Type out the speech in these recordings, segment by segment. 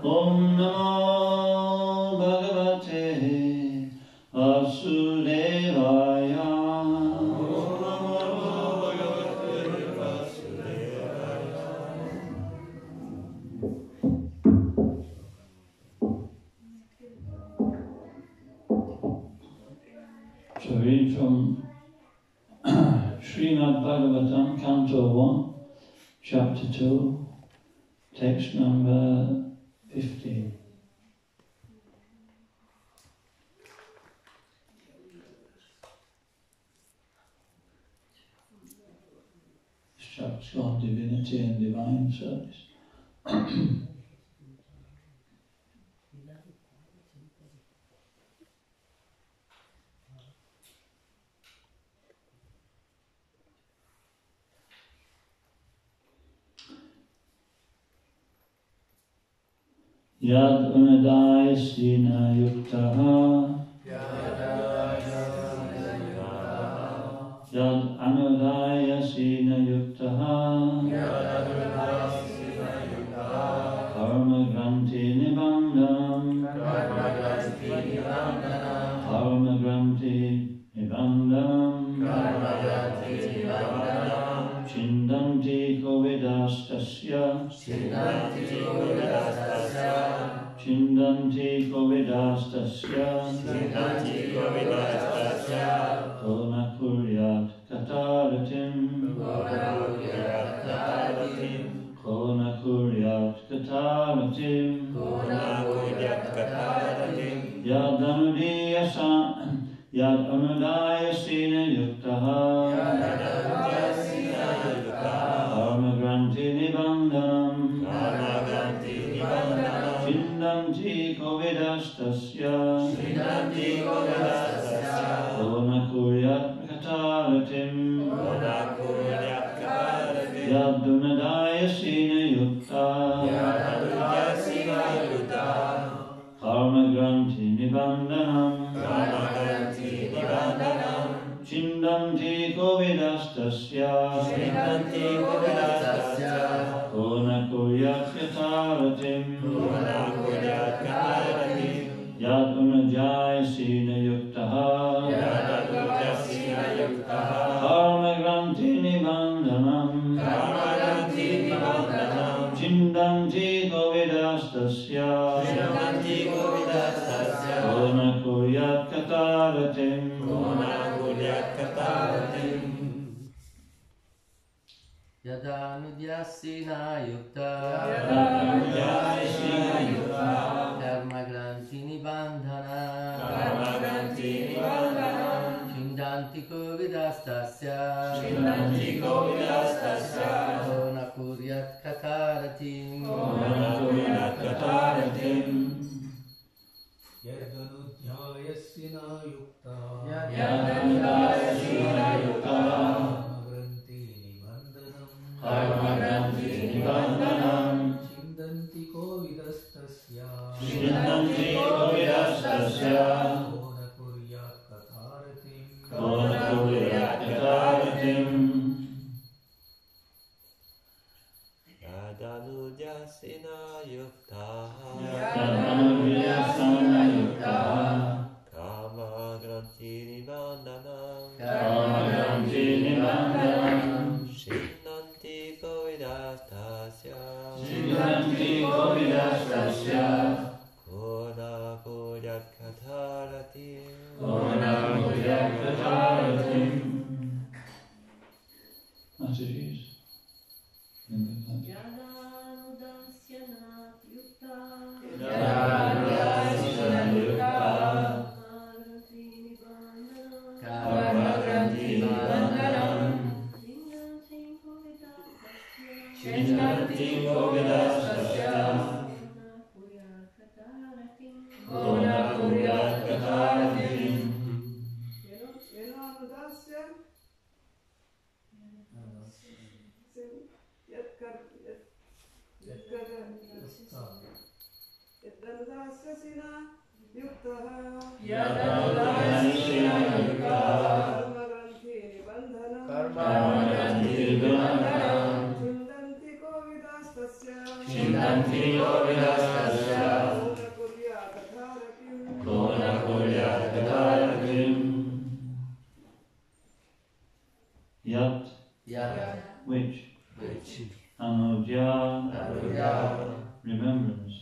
Om Namo Bhagavate Vasudevaya. So read from Srimad Bhagavatam, Canto 1, Chapter 2, text number 15. This chapter's called Divinity and Divine Service. Yad unadaya sina yuktaha Yad anudaya sina yuktaha Karma granti nibandhanam Karma granti nibandhanam Chindanti kovidastasya Chindanti kovidastasya Kona kuryat kataratim Kona kuryat kataratim Yad anudaya sina yuktaha Karma granti nibandhanam Chindanti kovidastasya Kona kuryat kataratim Yad unadaya sina yuktaha Karma granti nibandhanam Chindanti kovidastasya Kona kuryat kataratim Yad unajaya sina yuktaha Karma granti nibandhanam Chindanti kovidastasya Kona kuryat kataratim Yadanudhyasena yukta Karma granti nibandhana Chindanti kovidastasya Kona kuryat kataratim Yadanudhyasena yukta Karma granti nibandhanam Chindanti kovidastasya Kona kuryat kataratim Yadanudhyasena yukta Karma granti nibandhanam Chindanti kovidastasya Kona kuryat kataratim Messages. Chindanti kovidastasya Kona kuryat kataratim Chindanti kovidastasya Anudya, remembrance.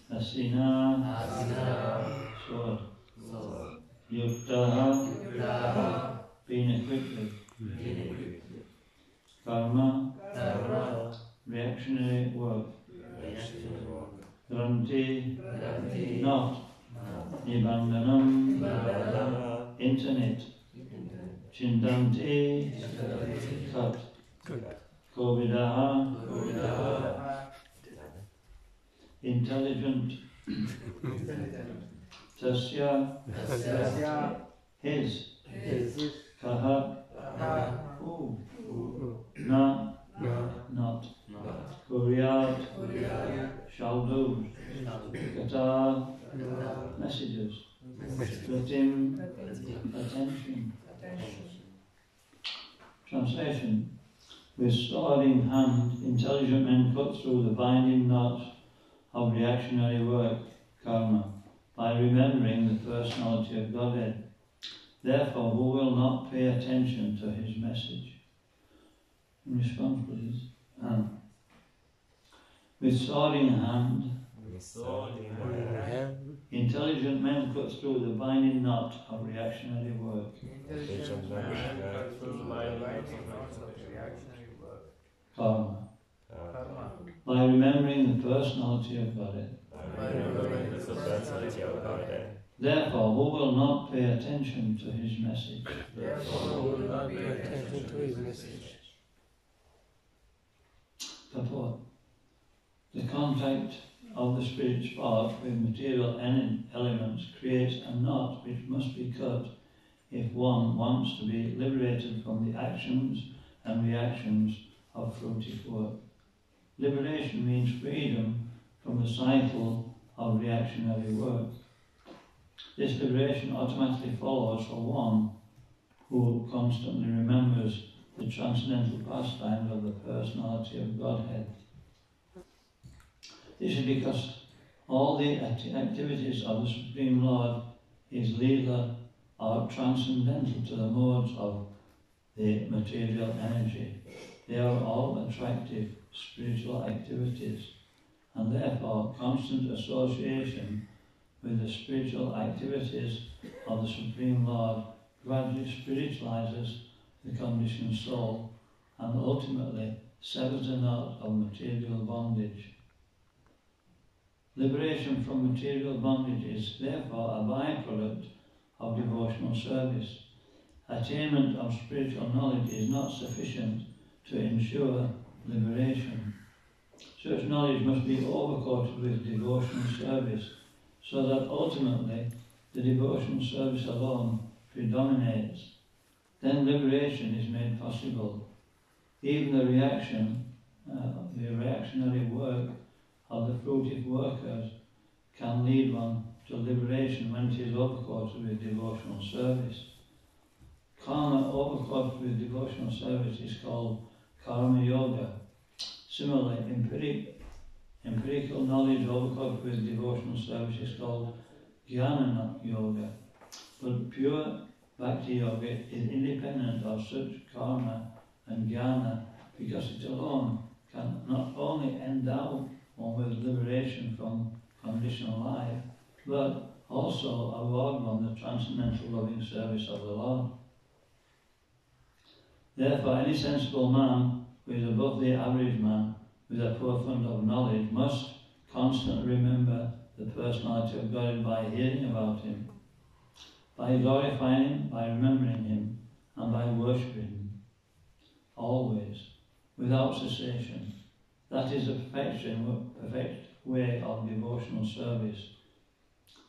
Asina, sword. Yuktaha, being equipped with. Karma, reactionary work. Granti, not. Nibandanam, internet. Chindanti, cut. Kovidaha, intelligent. Tasya, his. Kaha, who. Na, not. Kuryat, shall do. Kata, messages. Kritim, attention. Translation. With sword in hand, intelligent men cut through the binding knots of reactionary work, karma, by remembering the personality of Godhead. Therefore, who will not pay attention to his message? In response, please. With sword in hand, intelligent men cut through the binding knot of reactionary work. Karma. By remembering the personality of Godhead. Therefore, who will not pay attention to his message? Purport. The contact of the spirit spark with material elements creates a knot which must be cut if one wants to be liberated from the actions and reactions of fruitive work. Liberation means freedom from the cycle of reactionary work. This liberation automatically follows for one who constantly remembers the transcendental pastimes of the personality of Godhead. This is because all the activities of the Supreme Lord, his Leela, are transcendental to the modes of the material energy. They are all attractive spiritual activities, and therefore constant association with the spiritual activities of the Supreme Lord gradually spiritualizes the conditioned soul and ultimately severs the knot of material bondage. Liberation from material bondage is therefore a byproduct of devotional service. Attainment of spiritual knowledge is not sufficient to ensure liberation. Such knowledge must be overcoated with devotional service, so that ultimately the devotional service alone predominates. Then liberation is made possible. Even the reactionary work of the fruitive workers can lead one to liberation when it is overcoated with devotional service. Karma overcoated with devotional service is called karma yoga. Similarly, empirical knowledge overcoated with devotional service is called jnana yoga. But pure bhakti yoga is independent of such karma and jnana because it alone can not only endow one with liberation from conditional life, but also award one the transcendental loving service of the Lord. Therefore, any sensible man who is above the average man with a poor fund of knowledge must constantly remember the personality of God by hearing about him, by glorifying him, by remembering him, and by worshipping him, always, without cessation. That is the perfect way of devotional service.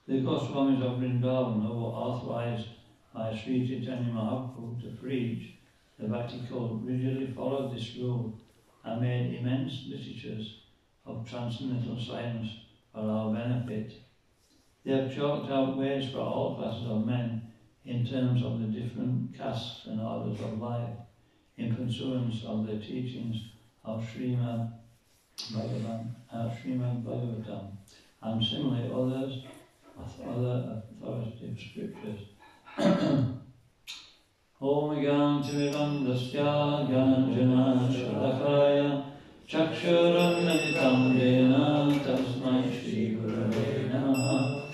The Goswamis of Vrindavan, who were authorized by Sri Chaitanya Mahaprabhu to preach the Bhakti code, rigidly followed this rule and made immense literatures of transcendental science for our benefit. They have chalked out ways for all classes of men in terms of the different castes and orders of life, in pursuance of the teachings of Srimad Bhagavatam, and similarly other authoritative scriptures. Om Gyanti Mirandasya Gyananjana Shalakaya Chakshuranmaditam dena tasmai Shri Gurave Namaha.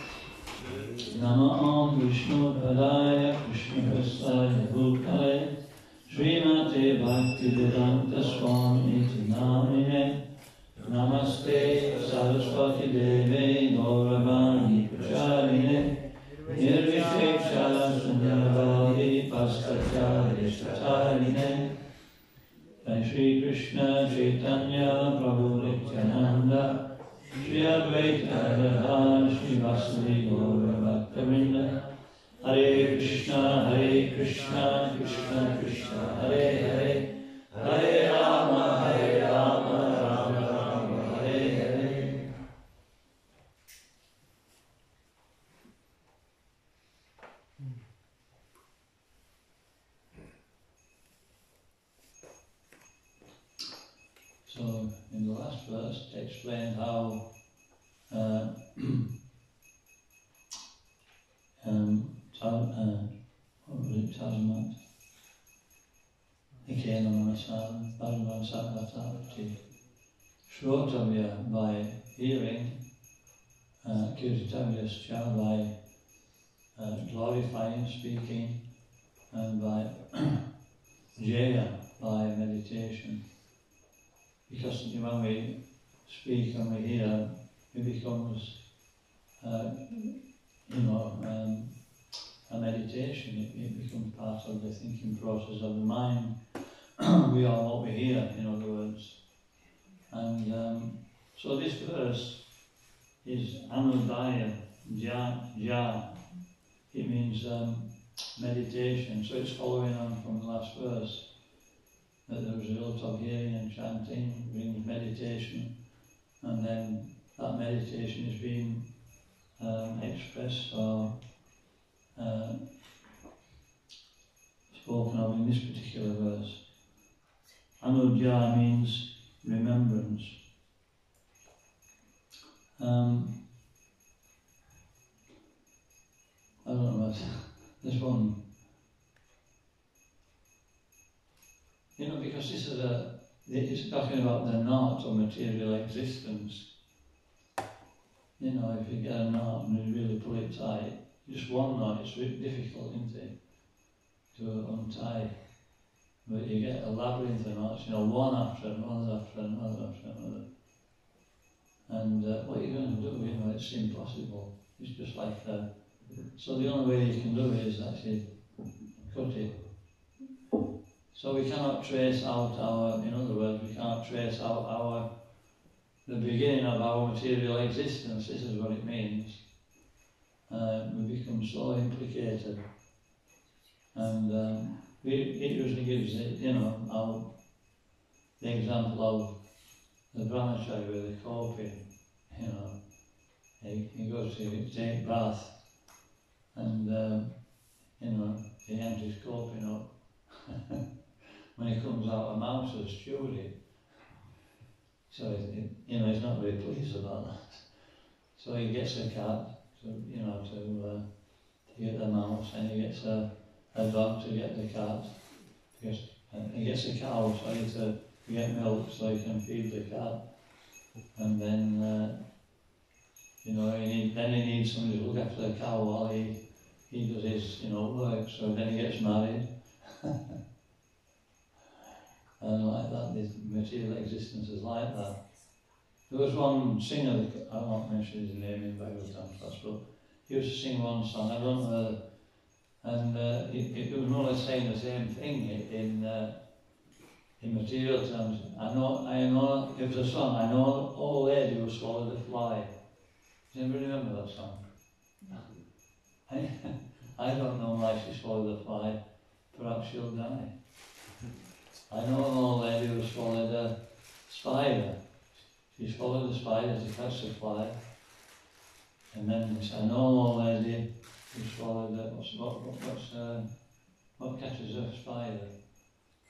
Namo Vishnu Padaya Krishna Prasaya Bhutale Srimate Bhaktivedanta Swami Iti Namine. Namaste Saraswati Deve Gauravani Pracharine Nirvishekshara Sunyavadi Paskacharya Shatarine. By Shri Krishna Chaitanya Prabhu Nityananda Shri Advaita Gadadhar Shri Vasudeva Gaura Bhaktivinoda. Hare Krishna Krishna Krishna Hare Hare, Hare Rama Rama Rama Hare Hare. So, in the last verse, it explained how what was it, Tasmat? Ikena Manasan, Bhagavan Sakatavati, Shrotavya by hearing, Kirtavya by glorifying, speaking, and by Jaya by meditation. Because when we speak and we hear, it becomes, a meditation. It becomes part of the thinking process of the mind. We are what we hear, in other words. And so this verse is Anudaya, Ja. It means meditation. So it's following on from the last verse. That the result of hearing and chanting brings meditation, and then that meditation is being expressed or spoken of in this particular verse. Anudya means remembrance. I don't know about this one. Because this is it's talking about the knot of material existence. If you get a knot and you really pull it tight, just one knot, it's really difficult, isn't it, to untie. But you get a labyrinth of knots, one after another after another after another. And what you're going to do, it's impossible. It's just like so the only way you can do it is actually cut it. So we cannot trace out in other words, we cannot trace out the beginning of our material existence. This is what it means. We become so implicated. And it usually gives it, the example of the brahmachari with the coping, he goes to take bath and, he hands his coping up. When he comes out, a mouse has chewed it. So, he's not very pleased about that. So he gets a cat, to get the mouse, and he gets a dog to get the cat. He gets a cow, to get milk so he can feed the cat. And then, he needs somebody to look after the cow while he does his, work. So then he gets married. And like that, this material existence is like that. There was one singer, I won't mention his name in Bhagavatam class, but he used to sing one song, I don't know, and it was more or less saying the same thing in material terms. I know, it was a song, I know an old lady who swallowed a fly. Does anybody remember that song? I don't know why she swallowed a fly, perhaps she'll die. I know an old lady who swallowed a spider. She swallowed the spider to catch the fly. And then I know an old lady who swallowed what catches a spider?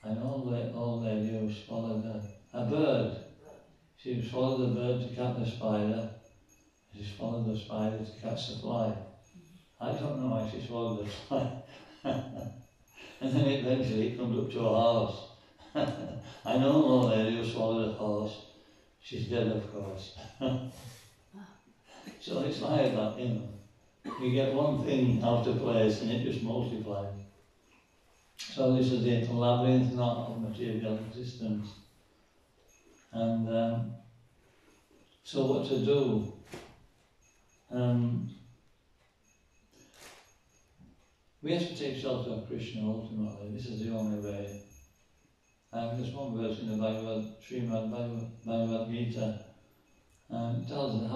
I know an old lady who swallowed a bird. She swallowed the bird to catch the spider. She swallowed the spider to catch the fly. I don't know why she swallowed the fly. And then eventually it comes up to a horse. I know an old lady who swallowed a horse She's dead, of course. So it's like that, you know. You get one thing out of place and it just multiplies. So this is it, a labyrinth not of material existence. And so what to do? We have to take shelter of Krishna ultimately. This is the only way. There's one verse in the Srimad Bhagavad Gita tells us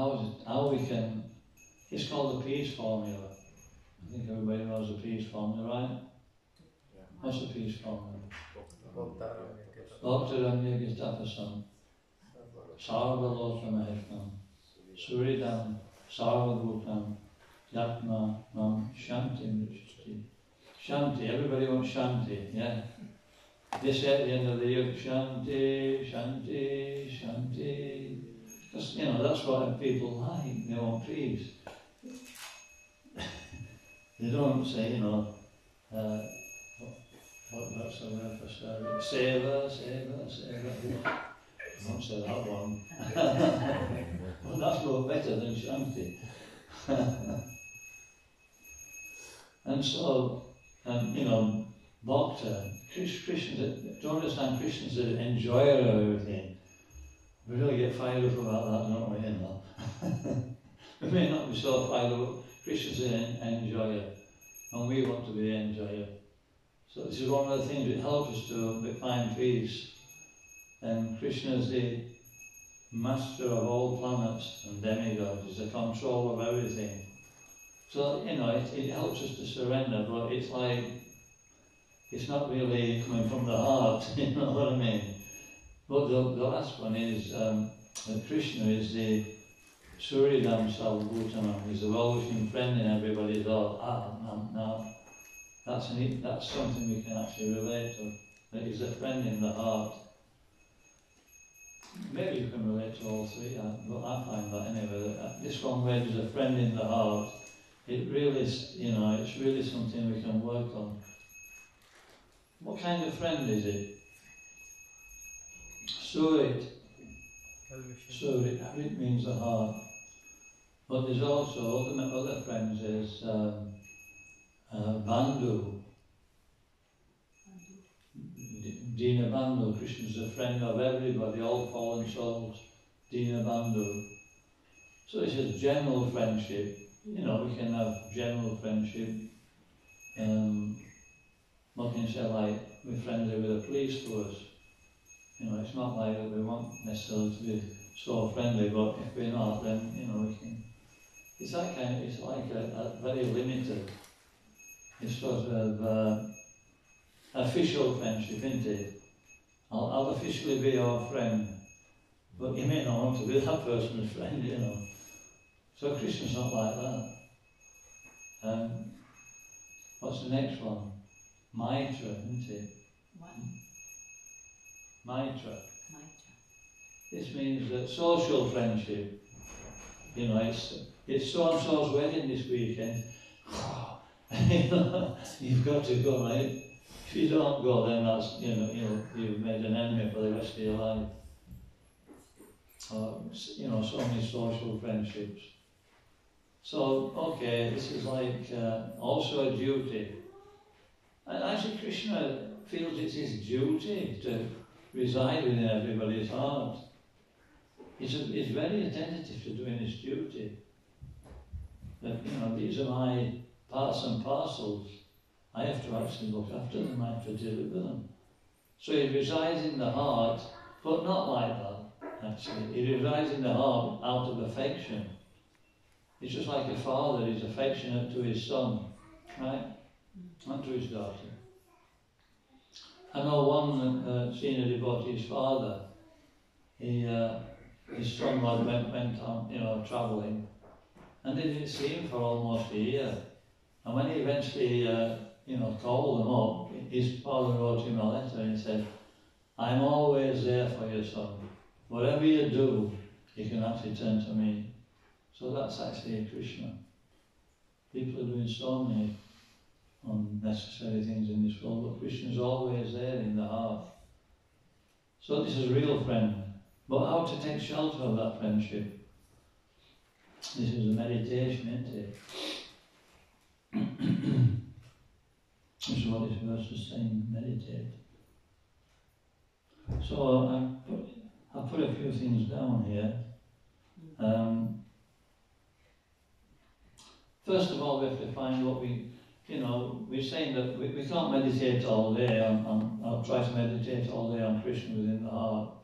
how we can. It's called the peace formula. I think everybody knows the peace formula, right? Yeah. What's the peace formula? Bhaktaram Bhaktaram Yagistapasam Sarvalokamahetnam Suridam Sarvabhutam Yatma Mam Shanti Mrishti. Shanti, everybody wants Shanti, yeah? They say at the end of the year, Shanti, Shanti, Shanti. Because, you know, that's what people like, they want peace. They don't say, you know, what's the word for service? Seva. I won't say that one. Well, that's more better than Shanti. And so, you know, Bhakta, Christians, don't understand Christians are an enjoyer of everything. We really get fired up about that, don't we, you know? We may not be so fired up. Christians are an enjoyer, and we want to be an enjoyer. So this is one of the things that helps us to find peace. And Krishna is the master of all planets and demigods, is the control of everything. So, you know, it helps us to surrender, but it's like, it's not really coming from the heart, you know what I mean? But the last one is that Krishna is the Suridam Salbhutanam, he's the well-wishing friend in everybody's heart. Now, that's something we can actually relate to, that he's a friend in the heart. Maybe you can relate to all three, but I find that anyway, that this one where there's a friend in the heart, it really is, you know, it's really something we can work on. What kind of friend is it? Surit. Surit means the heart. But there's also other friends, there's Bandhu. Dina Bandhu, Krishna's a friend of everybody, all fallen souls. Dina Bandhu. So this is general friendship. You know, we can have general friendship. What can you say, like, we're friendly with the police force. You know, it's not like that we want necessarily to be so friendly, but if we're not, then, you know, we can. It's that kind of, it's like a very limited. It's sort of official friendship, isn't it? I'll officially be your friend, but you may not want to be that person's friend, you know. So Krishna's not like that. What's the next one? Maitra, isn't it? What? Maitra. This means that social friendship. You know, it's so and so's wedding this weekend. You know, you've got to go, right? If you don't go, then that's, you know, you've made an enemy for the rest of your life. You know, so many social friendships. So, okay, this is like also a duty. And actually Krishna feels it's his duty to reside within everybody's heart. He's very attentive to doing his duty. That, you know, these are my parts and parcels. I have to actually look after them, I have to deliver them. So he resides in the heart, but not like that, actually. He resides in the heart out of affection. It's just like a father is affectionate to his son, right? And to his daughter. I know one senior devotee's father, his son went on, you know, travelling, and they didn't see him for almost a year. And when he eventually, you know, called them up, his father wrote him a letter and he said, "I'm always there for your son. Whatever you do, you can actually turn to me." So that's actually Krishna. People are doing so many unnecessary things in this world, but Krishna is always there in the heart. So this is a real friend. But how to take shelter of that friendship? This is a meditation, isn't it? This is what this verse is saying, meditate. So I put a few things down here. First of all, we have to find what we're saying that we can't meditate all day I'll try to meditate all day on Krishna within the heart.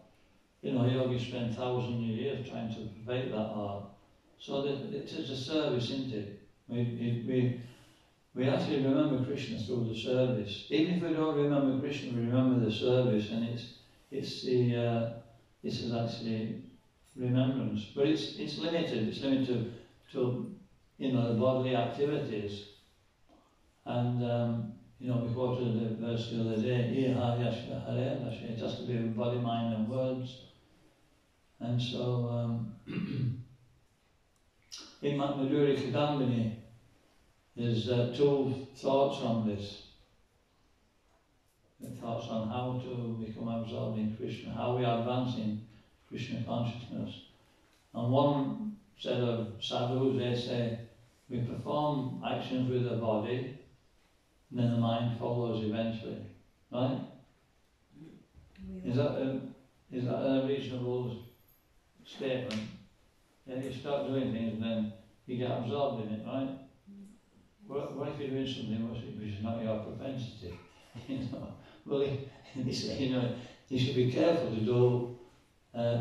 Yogis spend thousands of years trying to perfect that heart. So that it is a service, isn't it? We actually remember Krishna through the service. Even if we don't remember Krishna, we remember the service, and this is actually remembrance. But it's limited. It's limited to the bodily activities. And we quoted the verse the other day. It has to be with body, mind, and words. And so in Madhuri Kadambini, there's two thoughts on this. The thoughts on how to become absorbed in Krishna, how we are advancing Krishna consciousness. And one set of sadhus, they say, we perform actions with the body, and then the mind follows eventually. Right? Is that a reasonable statement? Yeah, you start doing things and then you get absorbed in it, right? What if you're doing something which is not your propensity? Well, you should be careful to do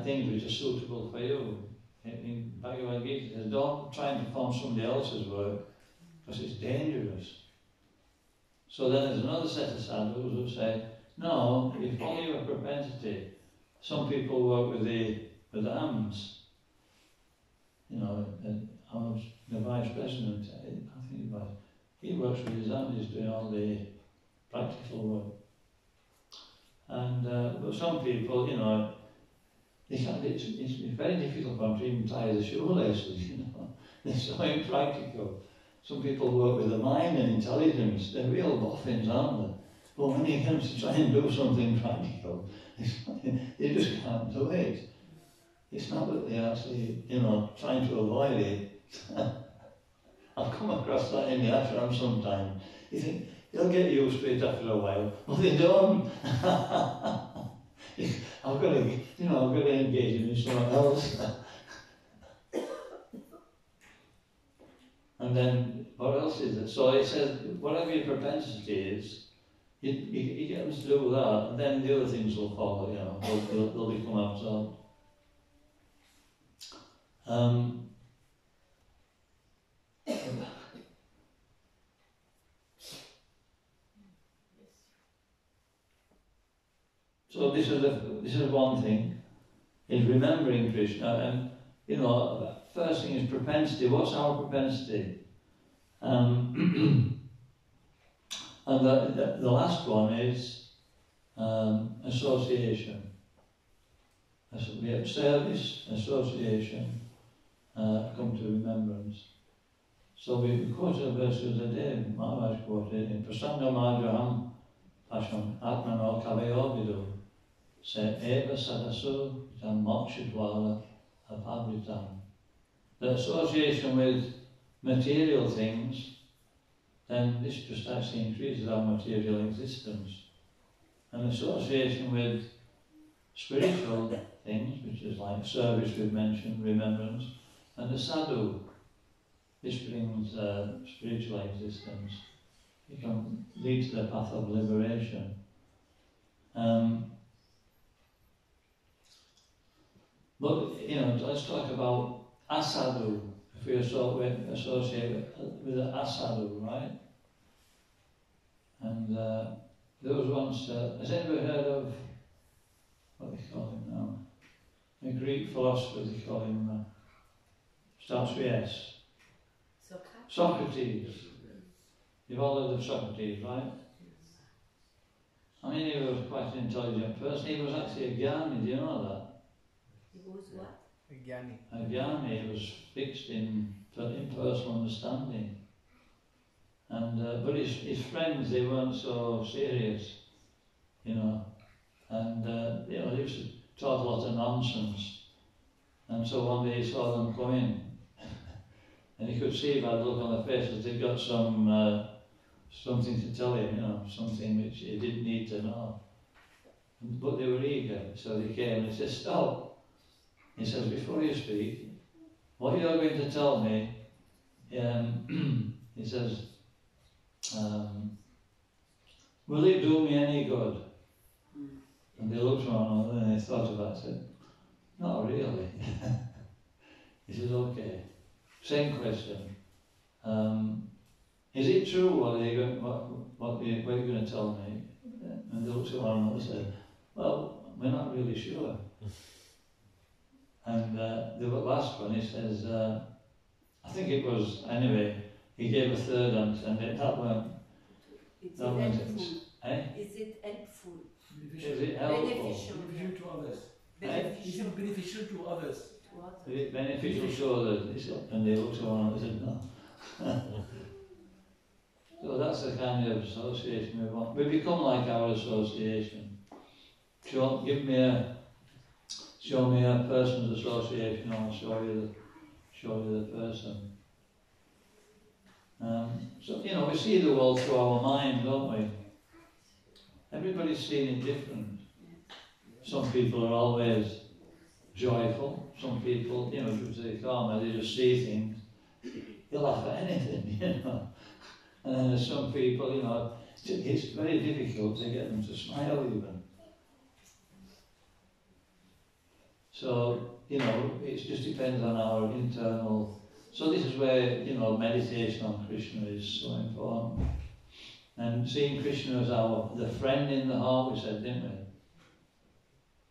things which are suitable for you. In Bhagavad Gita, it says, don't try and perform somebody else's work because it's dangerous. So then there's another set of sadhus who say, no, you follow your propensity. Some people work with the hands. Our the vice president, I think he works with his hands, he's doing all the practical work. And but some people, it's very difficult for them to even tie the shoelaces, They're so impractical. Some people work with the mind and intelligence, they're real boffins, aren't they? But when it comes to try and do something practical, they just can't do it. It's not that they're actually, trying to avoid it. I've come across that in the ashram sometimes. You think, they'll get used to it after a while. Well, they don't. I've got to engage in something else. And then, what else is it? So it says, whatever your propensity is, you get them to do that, and then the other things will follow, they'll become absorbed. So this is one thing, is remembering Krishna, and first thing is propensity. What's our propensity? And the last one is association. We have service, association, come to remembrance. So we quoted a verse the other day, Maharaj quoted, in Prasanga Madhuraham Pasham Atmano Kavayo Vidu Se Eva Sadasu Jan Mokshidwala Apavritam. The association with material things, then this just actually increases our material existence. And association with spiritual things, which is like service we've mentioned, remembrance, and the sadhu, this brings spiritual existence. It can lead to the path of liberation. But, let's talk about asadu. If we associate with the asadu, right? And there was once, has anybody heard of, what do they call him now? A Greek philosopher, they call him, starts with S. Socrates. You've all heard of Socrates, right? I mean, he was quite an intelligent person. He was actually a Gyani, do you know that? He was what? A Gyani. A Gyani was fixed in personal understanding. And but his friends, they weren't so serious, And he talk a lot of nonsense. And so one day he saw them come in. And he could see by the look on their faces they'd got something to tell him, something which he didn't need to know. But they were eager, so they came and he said, "Stop." He says, "Before you speak, what you're going to tell me," he says, "will it do me any good?" And they looked around and they thought about it and said, "Not really." He says, "Okay, same question. Is it true what you're going to tell me?" And they looked at one another and said, "Well, we're not really sure." And the last one, he says, I think it was, anyway, he gave a third answer, and that one... Is that it one helpful? eh? Is it helpful? Is it helpful? Beneficial. Beneficial to others. Is it beneficial to others? To others. Is it beneficial to others? And they looked at one another and said, "No." So that's the kind of association we want. We become like our association. Show me a person's association, I'll show you the person. So we see the world through our mind, don't we? Everybody's seeing it different. Some people are always joyful. Some people, just say karma, they just see things. They laugh at anything, And then there's some people, it's very difficult to get them to smile even. So, it just depends on our internal... So this is where, meditation on Krishna is so important. And seeing Krishna as the friend in the heart, we said, didn't we?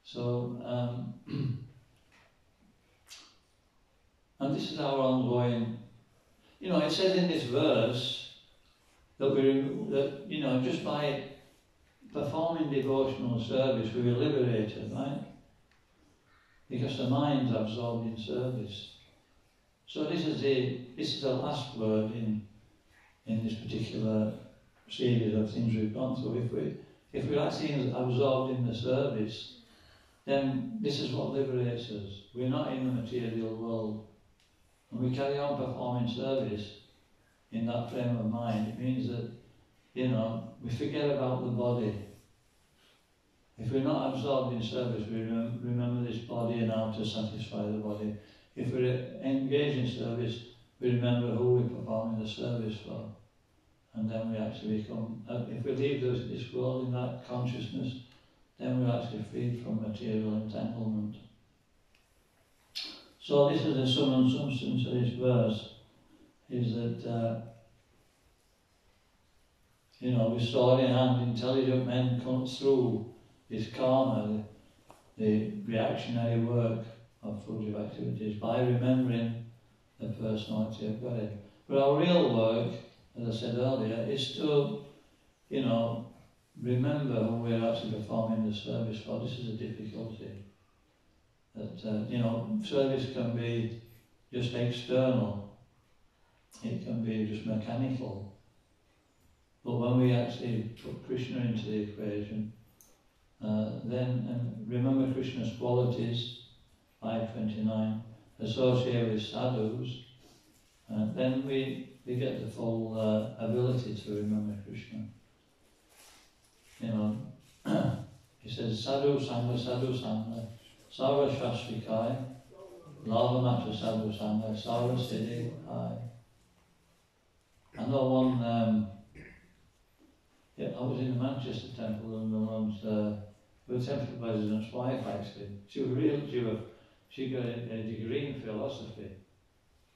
So, and this is our ongoing... it says in this verse that just by performing devotional service, we are liberated, right? Because the mind's absorbed in service. So this is the last word in this particular series of things we've gone through. If we're actually absorbed in the service, then this is what liberates us. We're not in the material world. When we carry on performing service in that frame of mind, it means that, we forget about the body. If we're not absorbed in service, we remember this body and how to satisfy the body. If we're engaged in service, we remember who we're performing the service for. And then we actually become, if we leave this world in that consciousness, then we're actually freed from material entanglement. So this is the sum and substance of this verse, is that, with sword in hand, intelligent men come through this karma, the reactionary work of fugitive activities, by remembering the personality of God. But our real work, as I said earlier, is to, remember who we're actually performing the service for. This is a difficulty. That, service can be just external. It can be just mechanical. But when we actually put Krishna into the equation, and remember Krishna's qualities, 529, associate with sadhus, then we get the full ability to remember Krishna. He says, Sadhu Sangha, Sarva Shasvikai, Lava Matra Sadhu Sangha, Sarva Siddhi Hai. I know one, I was in the Manchester temple and the temple president's wife actually. She got a degree in philosophy.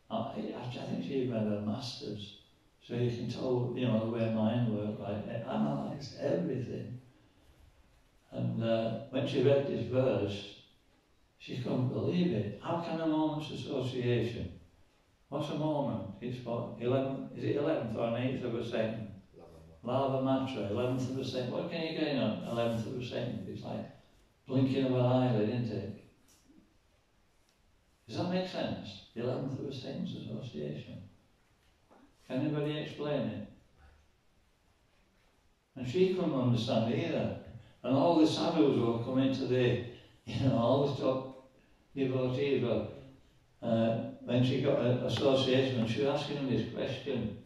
I think she even had a master's. So you can tell, the way mind works, right? It analysed everything. And when she read this verse, she couldn't believe it. How can a moment's association? What's a moment? It's what, 11th or an 8th of a second? Lava Matra, 11th of a second. What can you gain on 11th of a second? It's like blinking of an eyelid, isn't it? Does that make sense? The 11th of a second's association. Can anybody explain it? And she couldn't understand either. And all the sadhus who were coming to the I always talk devotees, but when she got an association, she was asking them this question.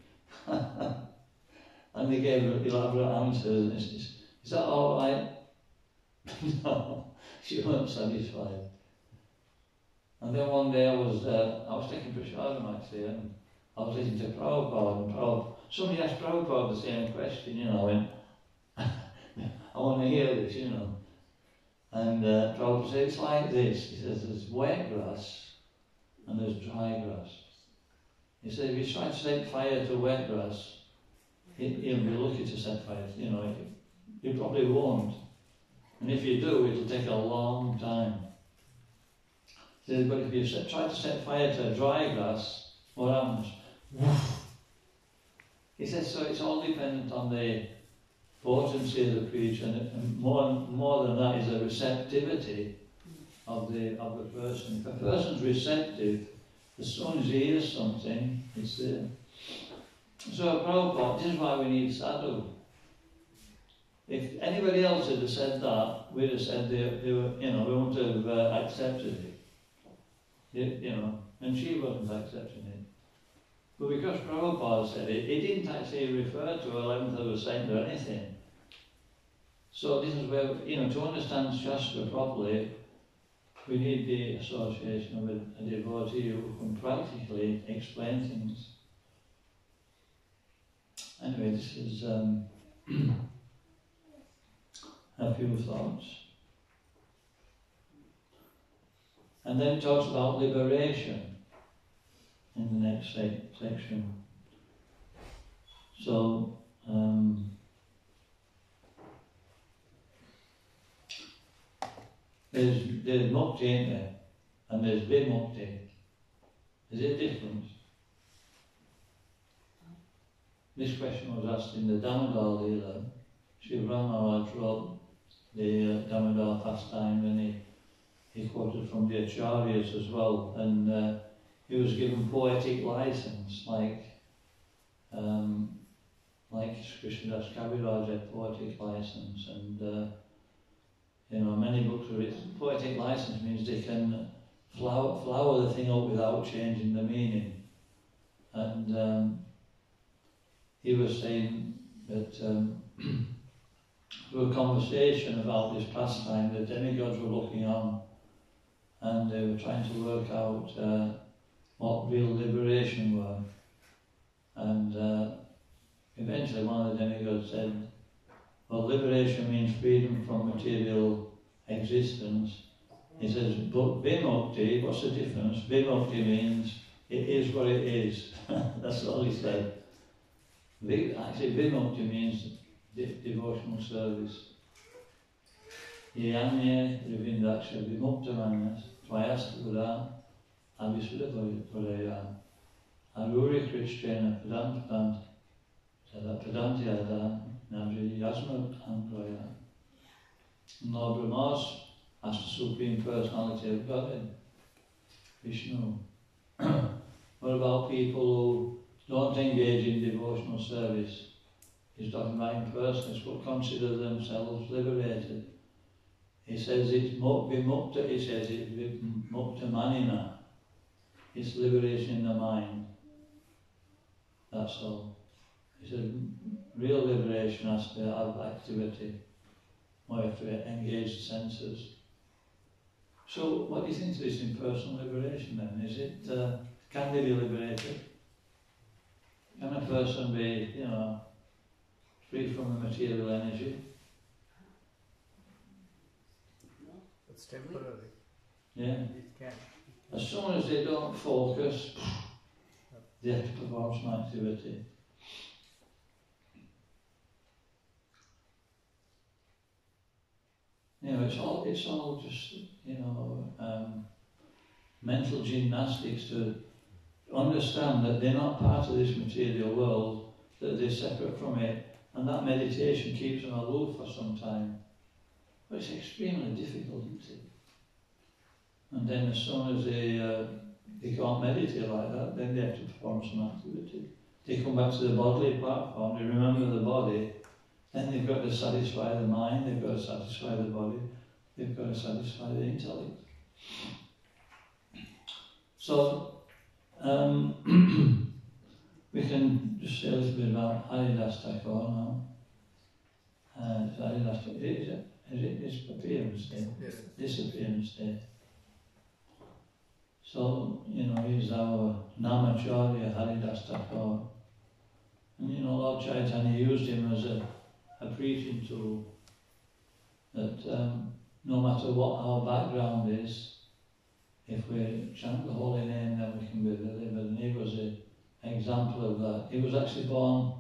And they gave her elaborate answers. And is that all right? No, she wasn't satisfied. And then one day I was taking prasadam actually, and I was listening to Prabhupada, and somebody asked Prabhupada the same question, I went, I want to hear this, And Prabhupada said, it's like this. He says, there's wet grass and there's dry grass. He said, if you try to set fire to wet grass, you'll be lucky to set fire, you probably won't. And if you do, it'll take a long time. He said, but if you try to set fire to dry grass, what happens? He says, so it's all dependent on the potency of the preacher, and more than that is the receptivity of the person. If a person's receptive, as soon as he hears something, it's there. So Prabhupada, this is why we need sadhu. If anybody else had said that, we'd have said they were, we wouldn't have accepted it. And she wasn't accepting it. But because Prabhupada said it, it didn't actually refer to 11th of a saint or anything. So this is where, to understand Shastra properly, we need the association with a devotee who can practically explain things. Anyway, this is a few thoughts. And then it talks about liberation in the next section. So, there's mukti, ain't there? And there's vimukti. Is there a difference? This question was asked in the Damodar Leela. Sri Maharaj wrote the Damodar pastime, and he quoted from the Acharyas as well, and he was given poetic license, like Krishnadas Kaviraj had poetic license, and many books are written. Poetic license means they can flower the thing up without changing the meaning. And he was saying that through a conversation about this pastime, the demigods were looking on, and they were trying to work out what real liberation were. And eventually one of the demigods said, well, liberation means freedom from material existence. He says, but vimukti, what's the difference? Vimukti means it is what it is. That's all he said. Actually, vimukti means devotional service. Yanye rivindaksha vimukta tvayasta buddha avisudapuraya aruri krishtena pradantyada Nandri Yasmat Angraya. Lord Brahmas asked the Supreme Personality of Godhead, Vishnu. What about people who don't engage in devotional service? He's talking about impersonalists who consider themselves liberated. He says it's vimukta, he says it's vimukta manina. It's liberation in the mind. That's all. He said real liberation has to have activity. We have to engage the senses. So what do you think of this impersonal liberation then? Is it, can they be liberated? Can a person be, free from the material energy? It's temporary. Yeah. It can. As soon as they don't focus, they have to perform some activity. It's all just, mental gymnastics to understand that they're not part of this material world, that they're separate from it, and that meditation keeps them aloof for some time. But it's extremely difficult, isn't it? And then as soon as they can't meditate like that, then they have to perform some activity. They come back to the bodily platform, they remember the body, then they've got to satisfy the mind, they've got to satisfy the body. They've got to satisfy the intellect. So, we can just say a little bit about Haridas Thakur now. Haridas Thakur, is it disappearance day? Yes. Disappearance day. So, he's our Namacharya Haridas Thakur. And Lord Chaitanya used him as a preaching tool. That no matter what our background is, if we chant the holy name, then we can be delivered. And he was an example of that. He was actually born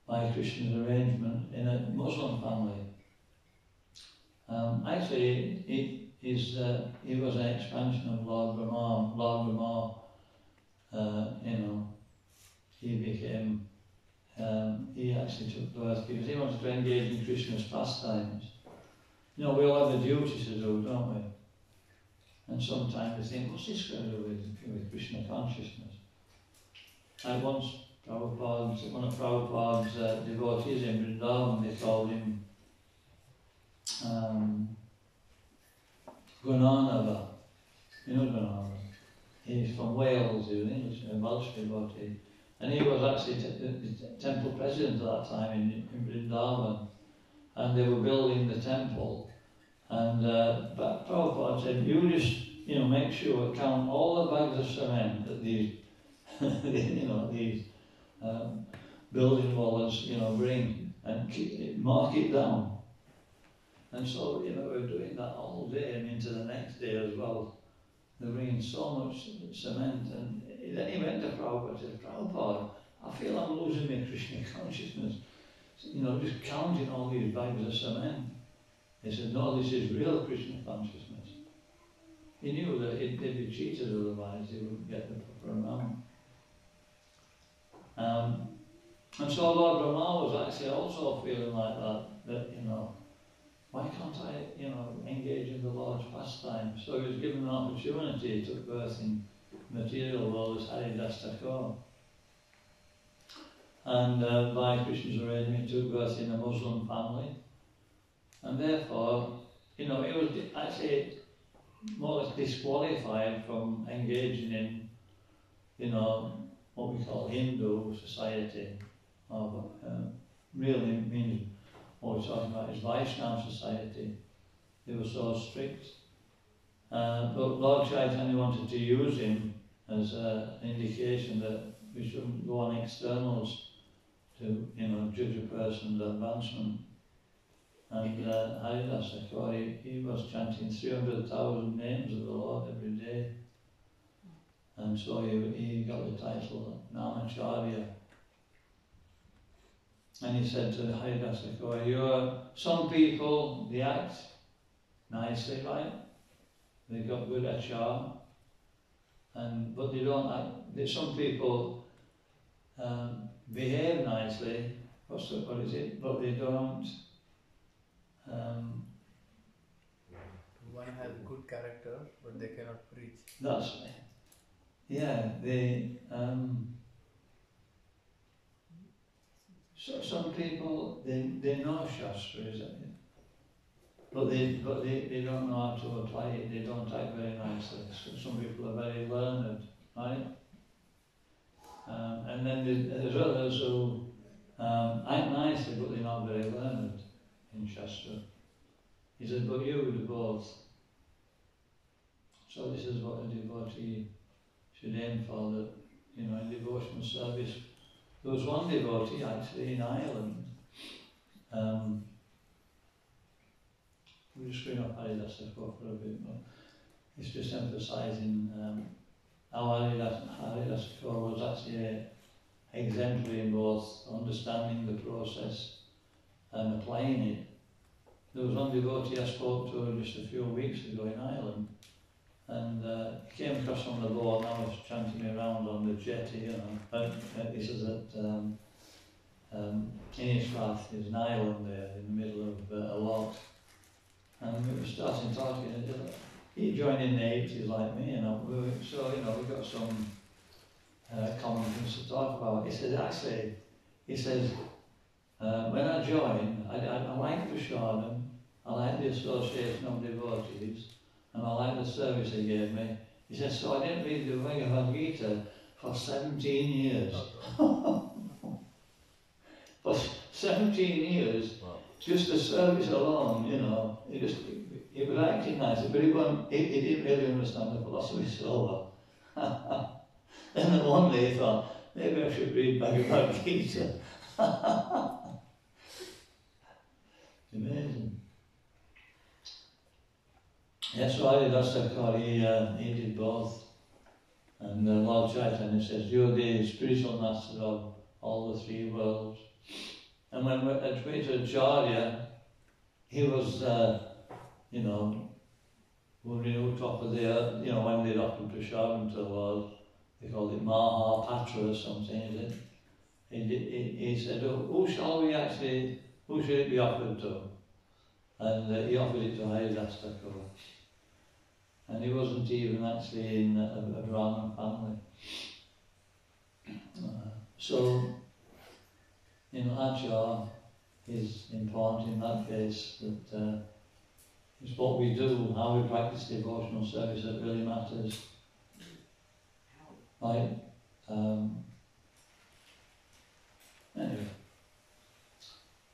by Krishna's arrangement in a Muslim family. Actually, he was an expansion of Lord Brahma. Lord Brahma, he became. He actually took birth because he wanted to engage in Krishna's pastimes. We all have a duty to do, don't we? And sometimes we think, what's this going to do with Krishna consciousness? Like once, one of Prabhupada's devotees in Vrindavan, they called him Gunanava. Gunanava. He's from Wales, he was an English, a Welsh devotee. And he was actually the temple president at that time in Vrindavan. And they were building the temple. And but Prabhupada said, you just, make sure, count all the bags of cement that these, these building wallers, bring, and mark it down. And so, we're doing that all day and into the next day as well. They're bringing so much cement. And then he went to Prabhupada and said, Prabhupada, I feel I'm losing my Krishna consciousness. Just counting all these bags of cement. He said, no, this is real Krishna consciousness. He knew that they'd be cheated otherwise, he wouldn't get the proper amount. And so Lord Brahma was actually also feeling like that why can't I, engage in the Lord's pastime? So he was given an opportunity, he took birth in material world as Haridas Thakur. And by Krishna's arrangement, he took birth in a Muslim family. And therefore, he was actually more or less disqualified from engaging in, what we call Hindu society. Or really means what we're talking about is Vaishnava society. They were so strict. But Lord Chaitanya wanted to use him as an indication that we shouldn't go on externals to, judge a person's advancement. And Haridas Thakur, he was chanting 300,000 names of the Lord every day. And so he got the title Namacharya. And he said to Haridas Thakur, some people, they act nicely, right? They've got good achar. But they don't act, some people behave nicely, what is it? But they don't. One has good character, but they cannot preach. That's they. So some people they know Shastra, is it? But they don't know how to apply it. They don't act very nicely. So some people are very learned, right? And then there's others who act nicely, but they're not very learned in Shastra. He says, but you do both. So this is what a devotee should aim for, that, in devotional service. There was one devotee actually in Ireland. We're just going up Haridas Thakur for a bit, but it's just emphasising how Haridas Thakur was actually exemplary in both understanding the process and applying it. There was one devotee I spoke to just a few weeks ago in Ireland, and he came across on the boat, and I was chanting around on the jetty, this is at Innisrath, there's an island there in the middle of a loch, and we were starting talking, and he joined in the 80s like me, so we got some common things to talk about. He says, when I joined, I like Prasadam, I like the association of devotees, and I like the service he gave me. He said, so I didn't read the Bhagavad Gita for 17 years. For 17 years, just the service alone, you know, it was acting nice, but he didn't really understand the philosophy so well. And then one day he thought, maybe I should read Bhagavad Gita. Amazing. Yes, so Haridasa he did both. And Lord Chaitanya says, you're the spiritual master of all the three worlds. And when Advaita he was, wondering top of the earth, when they'd offered Prashadam to the Lord, they called it Mahapatra or something, is it? He said, who should it be offered to? And he offered it to Haridasa. And he wasn't even actually in a Brahmin family. So, Achar is important in that case, that it's what we do, how we practice devotional service that really matters. Right? Anyway.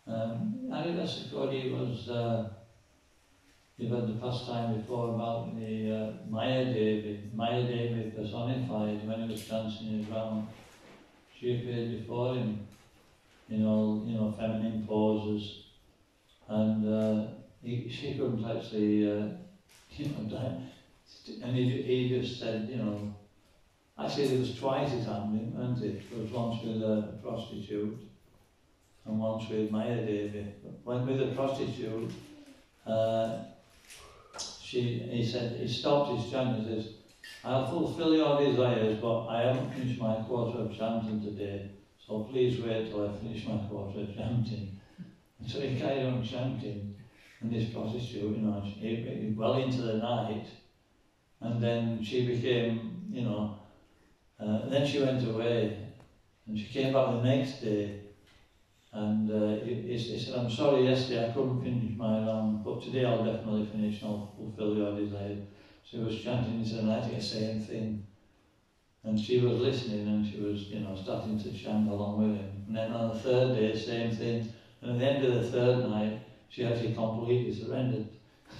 Haridasa was, you've had the pastime before about the Maya Devi personified when he was dancing in Brahma. She appeared before him in all, feminine poses, and she couldn't actually, and he just said, actually there was twice it happened, wasn't it? There was once with a prostitute, and once with Maya Devi. When with a prostitute, he stopped his chanting and says, I'll fulfill your desires, but I haven't finished my quota of chanting today, so please wait till I finish my quota of chanting. And so he carried on chanting, and this prostitute, well into the night, and then she became, then she went away, and she came back the next day, and he said, I'm sorry, yesterday I couldn't finish my round, but today I'll definitely finish and I'll fulfill your desire. So he was chanting into the night, the same thing. And she was listening, and she was, starting to chant along with him. And then on the third day, same thing. And at the end of the third night, she actually completely surrendered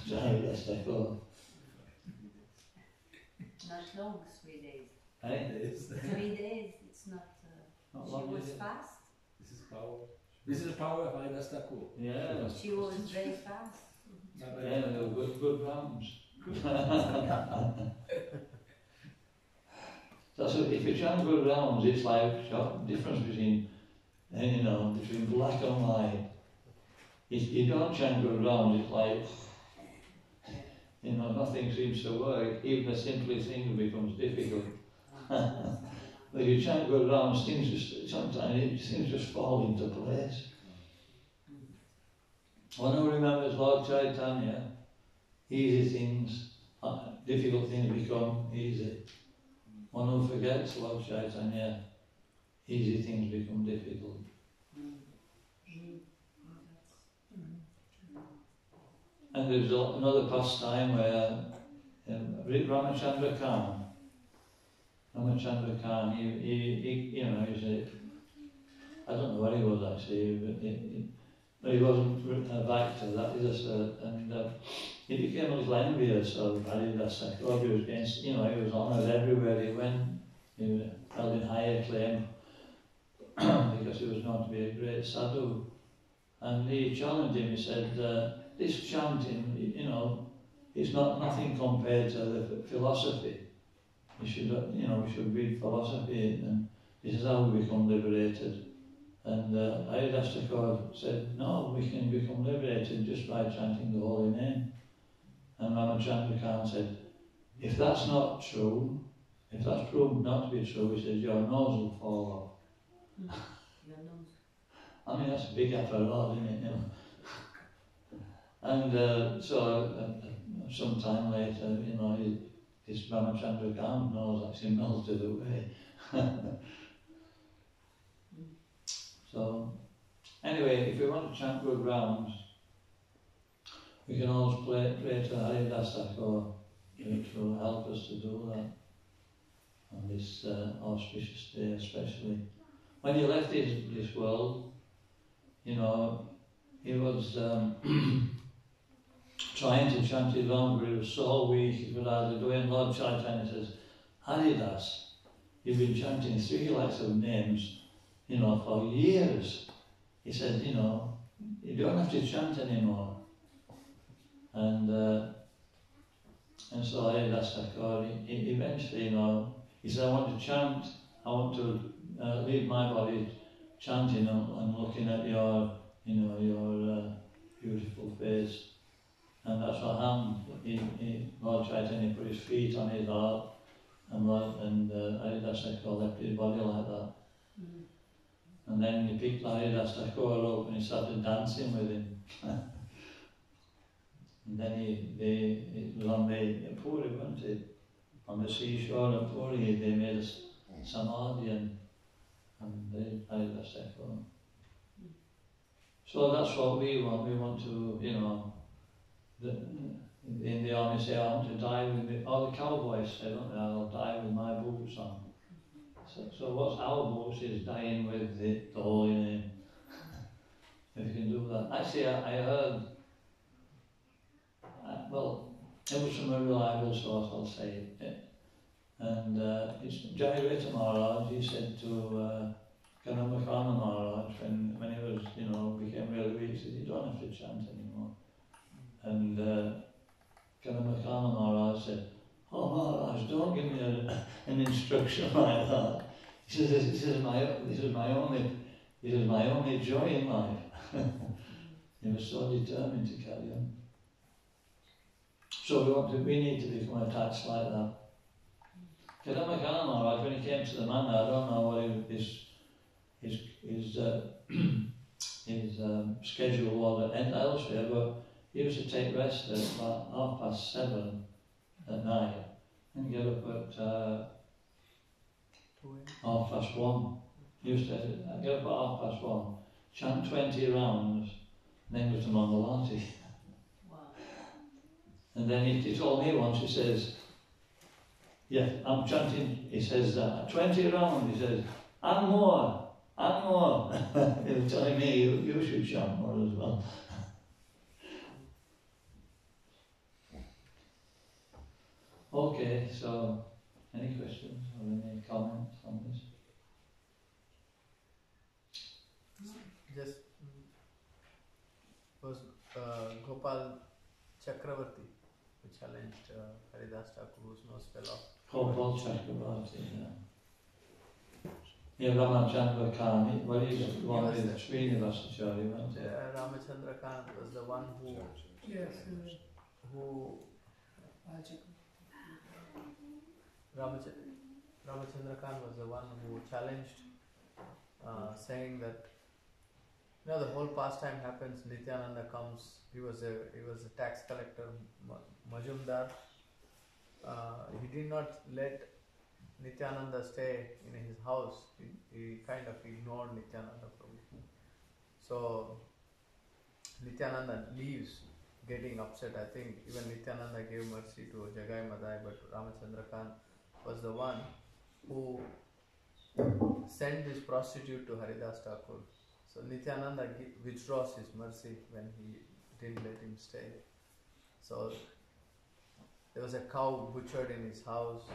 to Haridasa. Not long, 3 days. Hey? 3 days, it's not. Not She long, was is it? fast. This is power. This is the power of Haridasa Thakur. Yeah. She was very fast. Yeah, they were good rounds. So if you chant good rounds, it's like the difference between black and white. If you don't chant good rounds, it's like, nothing seems to work. Even the simplest thing becomes difficult. But if you chant good rounds, sometimes things just fall into place. One who remembers Lord Chaitanya, easy things, difficult things become easy. One who forgets Lord Chaitanya, easy things become difficult. And there's another pastime where Ramachandra Khan, he I don't know where he was actually, but he wasn't back to that, and he became a little envious of Haridasa. He was against, he was honoured everywhere he went. He was held in high acclaim because he was known to be a great sadhu. And he challenged him. He said, "This chanting, it's nothing compared to the philosophy. We should read philosophy, and this is how we become liberated." And Haridasa said, "No, we can become liberated just by chanting the holy name." And Ramachandra Khan said, "If that's not true, if that's proved not to be true," he says, "your nose will fall off." Your nose. I mean, that's a big effort, isn't it? And some time later, this Ramachandra Khan nose actually melted away. So, anyway, if we want to chant good rounds, we can always pray to Haridas Thakur to help us to do that on this auspicious day especially. When he left this world, you know, he was trying to chant his own, but he was so weak he could hardly do it. And Lord Chaitanya says, Haridas, you've been chanting 3 lakhs of names, you know, for years. He said, you know, you don't have to chant anymore. And so Haridas Thakur, he eventually, you know, he said, I want to chant, I want to leave my body chanting and looking at your, you know, your beautiful face. And that's what happened. Lord Chaitanya put his feet on his heart, and Haridas Thakur left his body like that. Mm. And then he picked Haridas Thakur up and he started dancing with him. And then it was on the Puri, wasn't it? On the seashore of Puri, they made a samadhi and they Haridas Thakur. So that's what we want. We want to, you know, in the army say, I want to die with all the cowboys say, don't they? I'll die with my boots on. So what's our boots is dying with the holy name. If you can do that. Actually, I heard, well, it was from a reliable source, I'll say it. And it's Jayarita Maharaj, he said to Kanamakana Maharaj, when he was, you know, became really weak, he said, you don't have to chant anymore. And Kanamakana Maharaj said, oh Maharaj, don't give me an instruction like that. He says, this is my only joy in life. He was so determined to carry on. So we need to become attached like that. Kanamakana Maharaj, when he came to the manor, I don't know what his schedule was elsewhere, but he used to take rest at about 7:30 at night and get up at 1:30. He used to get up at 1:30, chant 20 rounds, and then go to Mangalati. Wow. And then he told me once, he says, yeah, I'm chanting, he says, 20 rounds, he says, and more. He was telling me, you should chant more as well. Okay, so any questions or any comments on this? Just was Gopal Chakravarti who challenged Haridas Thakur, whose nose fell off. Gopal Chakravarti, yeah. Yeah, Ramachandra Khan, well, he's the one with Srinivasacharya, wasn't he? Ramachandra Khan was the one who Ramachandra Khan was the one who challenged, saying that, you know, the whole pastime happens. Nityananda comes. He was a tax collector, Majumdar. He did not let Nityananda stay in his house. He kind of ignored Nityananda Prabhu. So Nityananda leaves, getting upset. I think even Nityananda gave mercy to Jagai Madai, but Ramachandra Khan was the one who sent this prostitute to Haridas Thakur. So Nityananda withdraws his mercy when he didn't let him stay. So there was a cow butchered in his house.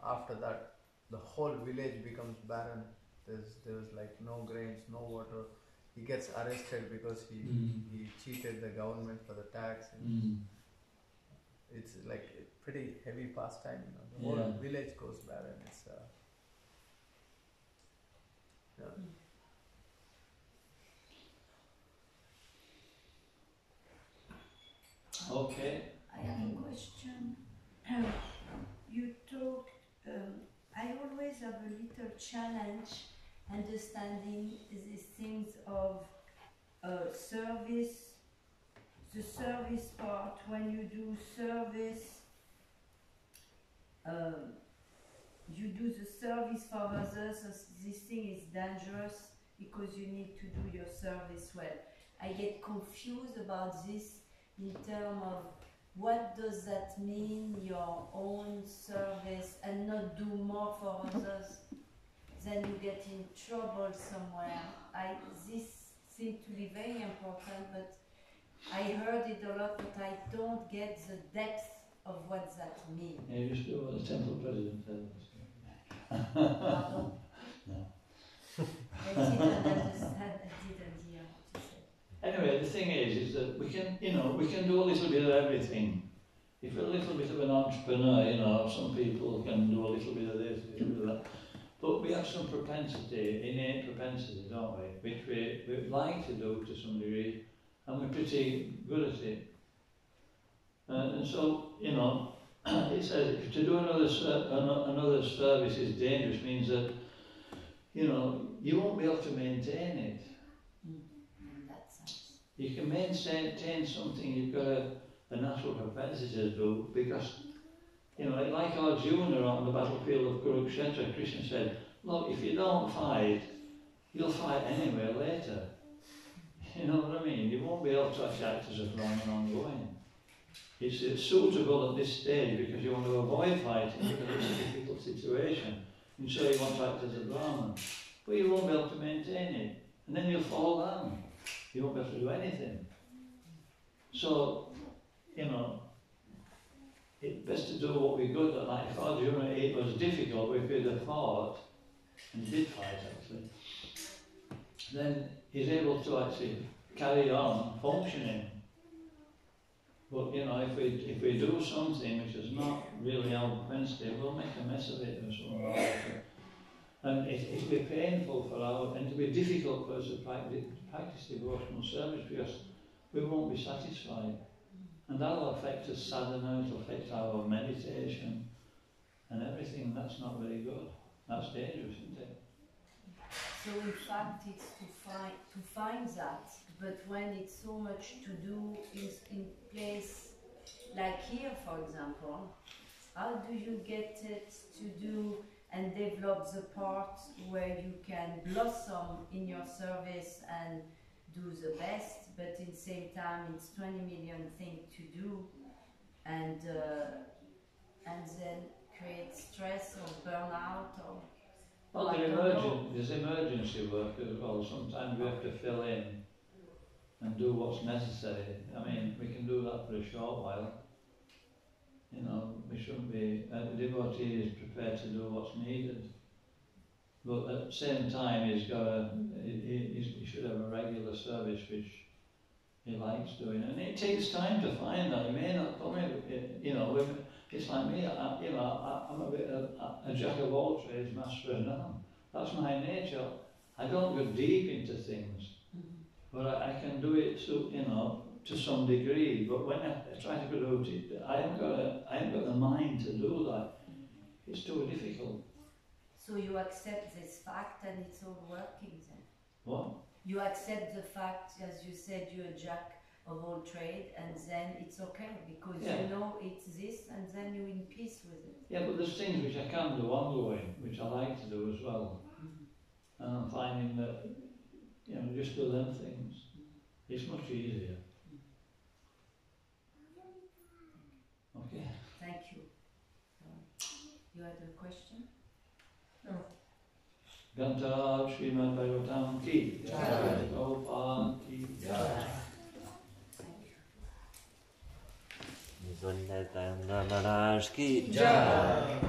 After that, the whole village becomes barren. There was like no grains, no water. He gets arrested because he cheated the government for the tax. It's like a pretty heavy pastime, you know. The whole village goes barren. It's Okay. I have a question. You talk, I always have a little challenge understanding these things of service, the service part. When you do service, you do the service for others, so this thing is dangerous because you need to do your service well. I get confused about this. in terms of what does that mean, your own service, and not do more for others, then you get in trouble somewhere. This seems to be very important, but I heard it a lot, but I don't get the depth of what that means. Yeah, you just do what the temple president said. Pardon? No. I didn't understand, I didn't hear what you said. Anyway, the thing is that we can do a little bit of everything. If we're a little bit of an entrepreneur, some people can do a little bit of this, a little bit of that. But we have some propensity, innate propensity, don't we? Which we like to do to some degree, and we're pretty good at it. And so, it says to do another service is dangerous, means that, you won't be able to maintain it. In that sense. You can maintain something you've got a natural propensity to do, because, like Arjuna on the battlefield of Kurukshetra, Krishna said, look, if you don't fight, you'll fight anyway later. You know what I mean? You won't be able to actually act as a brahman ongoing. It's suitable at this stage because you want to avoid fighting because it's a difficult situation. And so you want to act as a brahman. But you won't be able to maintain it. And then you'll fall down. You won't be able to do anything. So, it's best to do what we're good at. Like if Arjuna, it was difficult, if he'd have fought, and he did fight actually, then he's able to actually carry on functioning. But if we do something which is not really our propensity, we'll make a mess of it or something like that. And it'll be painful and it'll be difficult for us to practice devotional service because we won't be satisfied. And that'll affect us sadhana, it'll affect our meditation and everything. That's not very good. That's dangerous, isn't it? So in fact it's to find that, but when it's so much to do in place, like here for example, how do you get it to do and develop the part where you can blossom in your service and do the best, but in the same time it's 20 million things to do, and then create stress or burnout or... Well, there's emergency work as well. Sometimes we have to fill in and do what's necessary. I mean, we can do that for a short while. We shouldn't be... the devotee is prepared to do what's needed. But at the same time, he should have a regular service which he likes doing. And it takes time to find that. He may not come in, it's like me, I'm a bit of a jack of all trades, master of none. That's my nature. I don't go deep into things, but I can do it to some degree. But when I try to do it, I haven't got the mind to do that. It's too difficult. So you accept this fact and it's all working then? What? You accept the fact, as you said, you're a jack of all trade, and then it's okay because it's this, and then you're in peace with it. Yeah, but there's things which I can do ongoing, which I like to do as well. And I'm finding that, just do them things. It's much easier. Okay. Thank you. You had a question? No. Ganta Srimad Bhagavatam Ki Jai. Prabhupada Ki Jai. HH Dayananada Maharaja ki Jai.